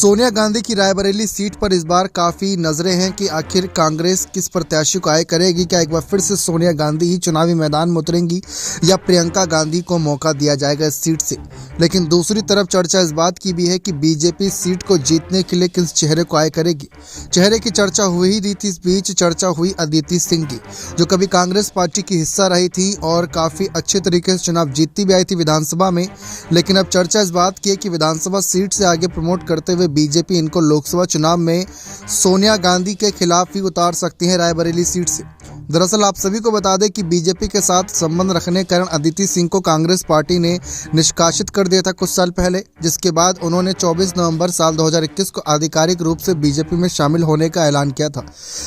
सोनिया गांधी की रायबरेली सीट पर इस बार काफी नजरें हैं कि आखिर कांग्रेस किस प्रत्याशी को आगे करेगी। क्या एक बार फिर से सोनिया गांधी ही चुनावी मैदान में उतरेंगी या प्रियंका गांधी को मौका दिया जाएगा इस सीट से। लेकिन दूसरी तरफ चर्चा इस बात की भी है कि बीजेपी सीट को जीतने के लिए किस चेहरे को आगे करेगी। चेहरे की चर्चा हुई ही रही थी, इस बीच चर्चा हुई अदिति सिंह की, जो कभी कांग्रेस पार्टी की हिस्सा रही थी और काफी अच्छे तरीके से चुनाव जीतती भी आई थी विधानसभा में। लेकिन अब चर्चा इस बात की है कि विधानसभा सीट से आगे प्रमोट करते हुए बीजेपी इनको लोकसभा चुनाव में सोनिया गांधी के खिलाफ ही उतार सकती है रायबरेली सीट से। दरअसल आप सभी को बता दें कि बीजेपी के साथ संबंध रखने के कारण अदिति सिंह को कांग्रेस पार्टी ने निष्कासित कर दिया था कुछ साल पहले, जिसके बाद उन्होंने 24 नवंबर साल 2021 को आधिकारिक रूप से बीजेपी में शामिल होने का ऐलान किया था।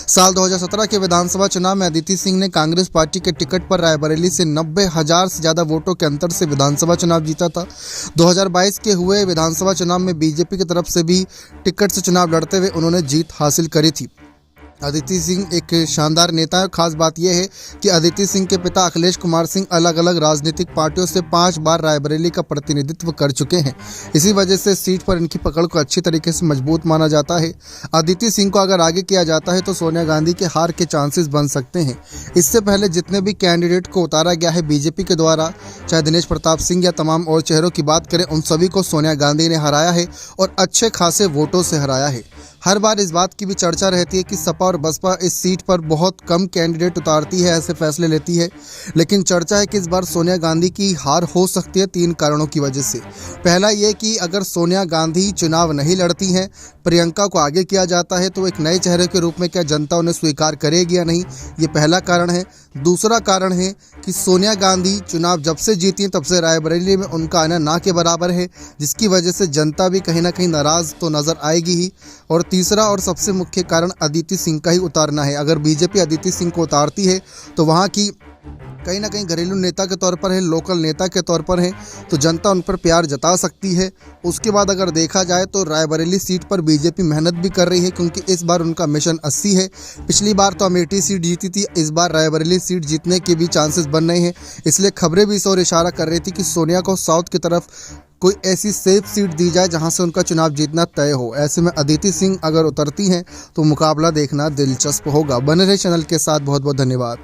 साल 2017 के विधानसभा चुनाव में अदिति सिंह ने कांग्रेस पार्टी के टिकट पर रायबरेली से 90,000 से ज्यादा वोटों के अंतर से विधानसभा चुनाव जीता था। 2022 के हुए विधानसभा चुनाव में बीजेपी की तरफ से भी टिकट से चुनाव लड़ते हुए उन्होंने जीत हासिल करी थी। अदिति सिंह एक शानदार नेता है। खास बात यह है कि अदिति सिंह के पिता अखिलेश कुमार सिंह अलग अलग राजनीतिक पार्टियों से 5 बार रायबरेली का प्रतिनिधित्व कर चुके हैं। इसी वजह से सीट पर इनकी पकड़ को अच्छी तरीके से मजबूत माना जाता है। अदिति सिंह को अगर आगे किया जाता है तो सोनिया गांधी के हार के चांसेस बन सकते हैं। इससे पहले जितने भी कैंडिडेट को उतारा गया है बीजेपी के द्वारा, चाहे दिनेश प्रताप सिंह या तमाम और चेहरों की बात करें, उन सभी को सोनिया गांधी ने हराया है और अच्छे खासे वोटों से हराया है। हर बार इस बात की भी चर्चा रहती है कि सपा और बसपा इस सीट पर बहुत कम कैंडिडेट उतारती है, ऐसे फैसले लेती है। लेकिन चर्चा है कि इस बार सोनिया गांधी की हार हो सकती है 3 कारणों की वजह से। पहला ये कि अगर सोनिया गांधी चुनाव नहीं लड़ती हैं, प्रियंका को आगे किया जाता है, तो एक नए चेहरे के रूप में क्या जनता उन्हें स्वीकार करेगी या नहीं, ये पहला कारण है। दूसरा कारण है कि सोनिया गांधी चुनाव जब से जीती हैं तब से रायबरेली में उनका आना ना के बराबर है, जिसकी वजह से जनता भी कहीं ना कहीं नाराज तो नजर आएगी ही। और तीसरा और सबसे मुख्य कारण अदिति सिंह का ही उतारना है। अगर बीजेपी अदिति सिंह को उतारती है तो वहाँ की कहीं ना कहीं घरेलू नेता के तौर पर है, लोकल नेता के तौर पर है, तो जनता उन पर प्यार जता सकती है। उसके बाद अगर देखा जाए तो रायबरेली सीट पर बीजेपी मेहनत भी कर रही है, क्योंकि इस बार उनका मिशन 80 है। पिछली बार तो अमेठी सीट जीती थी, इस बार रायबरेली सीट जीतने के भी चांसेस बन रहे हैं। इसलिए खबरें भी इस ओर इशारा कर रही थी कि सोनिया को साउथ की तरफ कोई ऐसी सेफ सीट दी जाए जहां से उनका चुनाव जीतना तय हो। ऐसे में अदिति सिंह अगर उतरती हैं तो मुकाबला देखना दिलचस्प होगा। बने रहे चैनल के साथ। बहुत बहुत धन्यवाद।